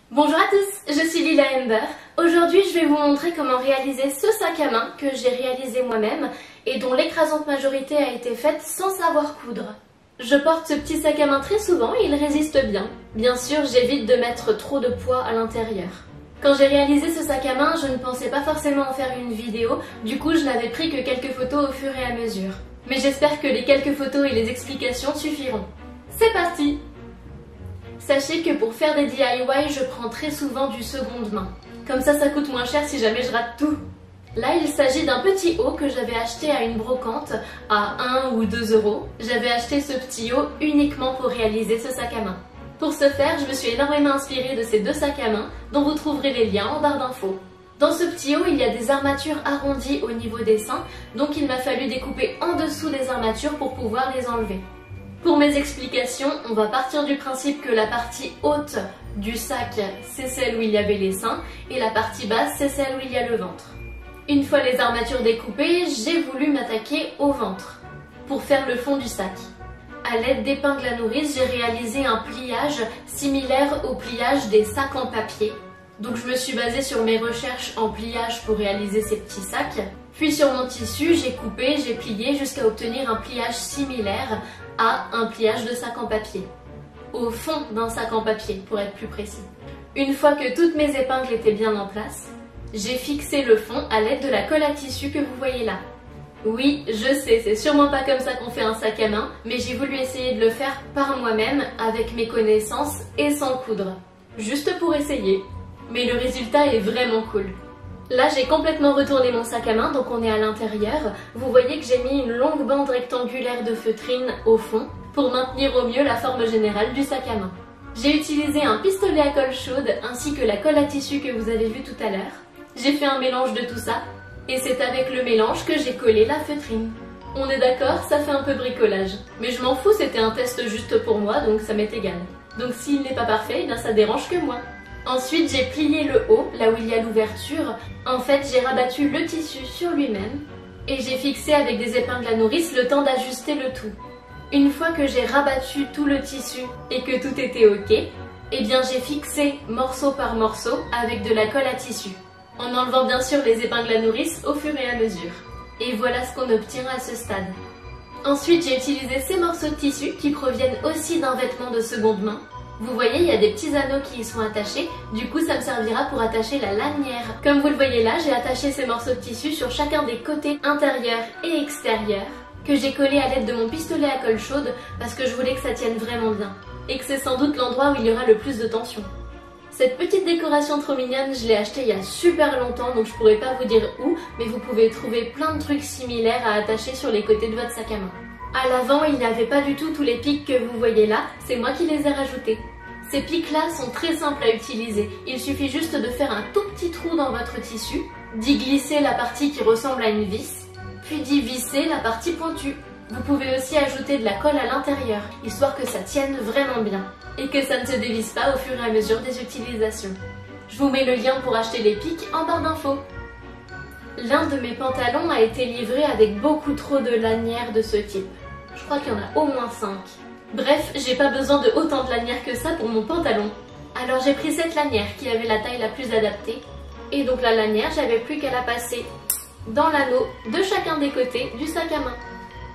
Bonjour à tous, je suis Lila Ember. Aujourd'hui, je vais vous montrer comment réaliser ce sac à main que j'ai réalisé moi-même et dont l'écrasante majorité a été faite sans savoir coudre. Je porte ce petit sac à main très souvent et il résiste bien. Bien sûr, j'évite de mettre trop de poids à l'intérieur. Quand j'ai réalisé ce sac à main, je ne pensais pas forcément en faire une vidéo, du coup je n'avais pris que quelques photos au fur et à mesure. Mais j'espère que les quelques photos et les explications suffiront. C'est parti! Sachez que pour faire des DIY, je prends très souvent du seconde main. Comme ça coûte moins cher si jamais je rate tout. Là, il s'agit d'un petit haut que j'avais acheté à une brocante à 1 ou 2 euros. J'avais acheté ce petit haut uniquement pour réaliser ce sac à main. Pour ce faire, je me suis énormément inspirée de ces deux sacs à main dont vous trouverez les liens en barre d'infos. Dans ce petit haut, il y a des armatures arrondies au niveau des seins, donc il m'a fallu découper en dessous des armatures pour pouvoir les enlever. Pour mes explications, on va partir du principe que la partie haute du sac, c'est celle où il y avait les seins, et la partie basse, c'est celle où il y a le ventre. Une fois les armatures découpées, j'ai voulu m'attaquer au ventre, pour faire le fond du sac. À l'aide d'épingles à nourrice, j'ai réalisé un pliage similaire au pliage des sacs en papier. Donc je me suis basée sur mes recherches en pliage pour réaliser ces petits sacs. Puis sur mon tissu, j'ai coupé, j'ai plié jusqu'à obtenir un pliage similaire à un pliage de sac en papier. Au fond d'un sac en papier, pour être plus précis. Une fois que toutes mes épingles étaient bien en place, j'ai fixé le fond à l'aide de la colle à tissu que vous voyez là. Oui, je sais, c'est sûrement pas comme ça qu'on fait un sac à main, mais j'ai voulu essayer de le faire par moi-même, avec mes connaissances et sans coudre. Juste pour essayer. Mais le résultat est vraiment cool. Là, j'ai complètement retourné mon sac à main, donc on est à l'intérieur. Vous voyez que j'ai mis une longue bande rectangulaire de feutrine au fond pour maintenir au mieux la forme générale du sac à main. J'ai utilisé un pistolet à colle chaude ainsi que la colle à tissu que vous avez vu tout à l'heure. J'ai fait un mélange de tout ça et c'est avec le mélange que j'ai collé la feutrine. On est d'accord, ça fait un peu bricolage. Mais je m'en fous, c'était un test juste pour moi, donc ça m'est égal. Donc s'il n'est pas parfait, eh bien ça dérange que moi. Ensuite, j'ai plié le haut, là où il y a l'ouverture. En fait, j'ai rabattu le tissu sur lui-même et j'ai fixé avec des épingles à nourrice le temps d'ajuster le tout. Une fois que j'ai rabattu tout le tissu et que tout était ok, eh bien j'ai fixé morceau par morceau avec de la colle à tissu, en enlevant bien sûr les épingles à nourrice au fur et à mesure. Et voilà ce qu'on obtient à ce stade. Ensuite, j'ai utilisé ces morceaux de tissu qui proviennent aussi d'un vêtement de seconde main. Vous voyez, il y a des petits anneaux qui y sont attachés, du coup ça me servira pour attacher la lanière. Comme vous le voyez là, j'ai attaché ces morceaux de tissu sur chacun des côtés intérieurs et extérieurs, que j'ai collé à l'aide de mon pistolet à colle chaude parce que je voulais que ça tienne vraiment bien. Et que c'est sans doute l'endroit où il y aura le plus de tension. Cette petite décoration trop mignonne, je l'ai achetée il y a super longtemps, donc je pourrais pas vous dire où, mais vous pouvez trouver plein de trucs similaires à attacher sur les côtés de votre sac à main. À l'avant, il n'y avait pas du tout tous les pics que vous voyez là, c'est moi qui les ai rajoutés. Ces pics-là sont très simples à utiliser, il suffit juste de faire un tout petit trou dans votre tissu, d'y glisser la partie qui ressemble à une vis, puis d'y visser la partie pointue. Vous pouvez aussi ajouter de la colle à l'intérieur, histoire que ça tienne vraiment bien, et que ça ne se dévisse pas au fur et à mesure des utilisations. Je vous mets le lien pour acheter les pics en barre d'infos. L'un de mes pantalons a été livré avec beaucoup trop de lanières de ce type. Je crois qu'il y en a au moins 5. Bref, j'ai pas besoin de autant de lanières que ça pour mon pantalon. Alors j'ai pris cette lanière qui avait la taille la plus adaptée. Et donc la lanière, j'avais plus qu'à la passer dans l'anneau de chacun des côtés du sac à main.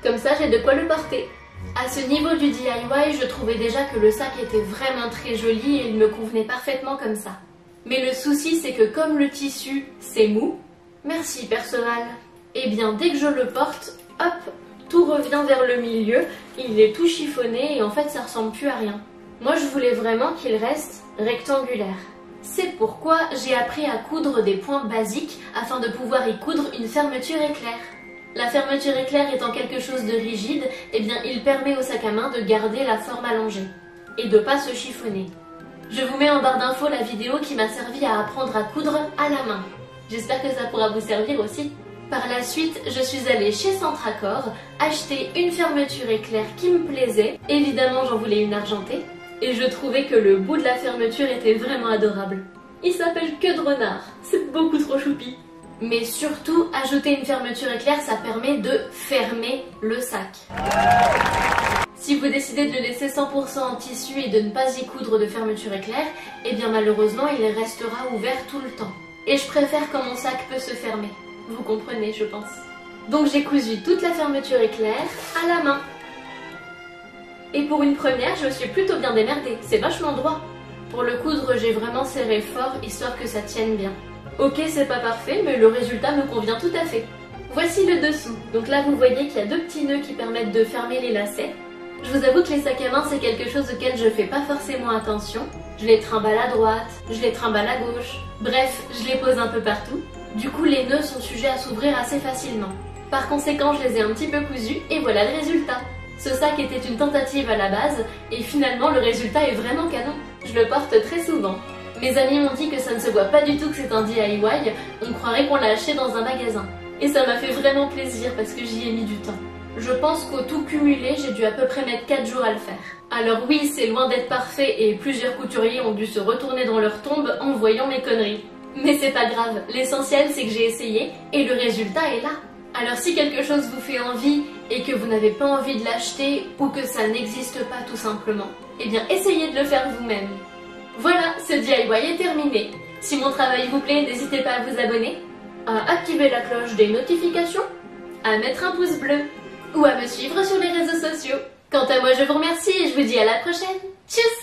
Comme ça, j'ai de quoi le porter. À ce niveau du DIY, je trouvais déjà que le sac était vraiment très joli et il me convenait parfaitement comme ça. Mais le souci, c'est que comme le tissu, c'est mou, merci Perceval, et bien dès que je le porte, hop, tout revient vers le milieu, il est tout chiffonné et en fait ça ressemble plus à rien. Moi je voulais vraiment qu'il reste rectangulaire. C'est pourquoi j'ai appris à coudre des points basiques afin de pouvoir y coudre une fermeture éclair. La fermeture éclair étant quelque chose de rigide, eh bien il permet au sac à main de garder la forme allongée et de pas se chiffonner. Je vous mets en barre d'infos la vidéo qui m'a servi à apprendre à coudre à la main. J'espère que ça pourra vous servir aussi. Par la suite, je suis allée chez Centracor acheter une fermeture éclair qui me plaisait. Évidemment, j'en voulais une argentée. Et je trouvais que le bout de la fermeture était vraiment adorable. Il s'appelle Queue de Renard. C'est beaucoup trop choupi. Mais surtout, ajouter une fermeture éclair, ça permet de fermer le sac. Si vous décidez de le laisser 100% en tissu et de ne pas y coudre de fermeture éclair, eh bien malheureusement il restera ouvert tout le temps. Et je préfère quand mon sac peut se fermer. Vous comprenez, je pense. Donc j'ai cousu toute la fermeture éclair à la main. Et pour une première, je me suis plutôt bien démerdée, c'est vachement droit. Pour le coudre, j'ai vraiment serré fort, histoire que ça tienne bien. Ok, c'est pas parfait, mais le résultat me convient tout à fait. Voici le dessous. Donc là, vous voyez qu'il y a 2 petits nœuds qui permettent de fermer les lacets. Je vous avoue que les sacs à main, c'est quelque chose auquel je fais pas forcément attention. Je les trimballe à droite, je les trimballe à gauche, bref, je les pose un peu partout. Du coup, les nœuds sont sujets à s'ouvrir assez facilement. Par conséquent, je les ai un petit peu cousus, et voilà le résultat. Ce sac était une tentative à la base, et finalement le résultat est vraiment canon. Je le porte très souvent. Mes amis m'ont dit que ça ne se voit pas du tout que c'est un DIY, on croirait qu'on l'a acheté dans un magasin. Et ça m'a fait vraiment plaisir parce que j'y ai mis du temps. Je pense qu'au tout cumulé, j'ai dû à peu près mettre 4 jours à le faire. Alors oui, c'est loin d'être parfait et plusieurs couturiers ont dû se retourner dans leur tombe en voyant mes conneries. Mais c'est pas grave, l'essentiel c'est que j'ai essayé et le résultat est là. Alors si quelque chose vous fait envie et que vous n'avez pas envie de l'acheter ou que ça n'existe pas tout simplement, eh bien essayez de le faire vous-même. Voilà, ce DIY est terminé. Si mon travail vous plaît, n'hésitez pas à vous abonner, à activer la cloche des notifications, à mettre un pouce bleu ou à me suivre sur les réseaux sociaux. Quant à moi, je vous remercie et je vous dis à la prochaine. Tchuss!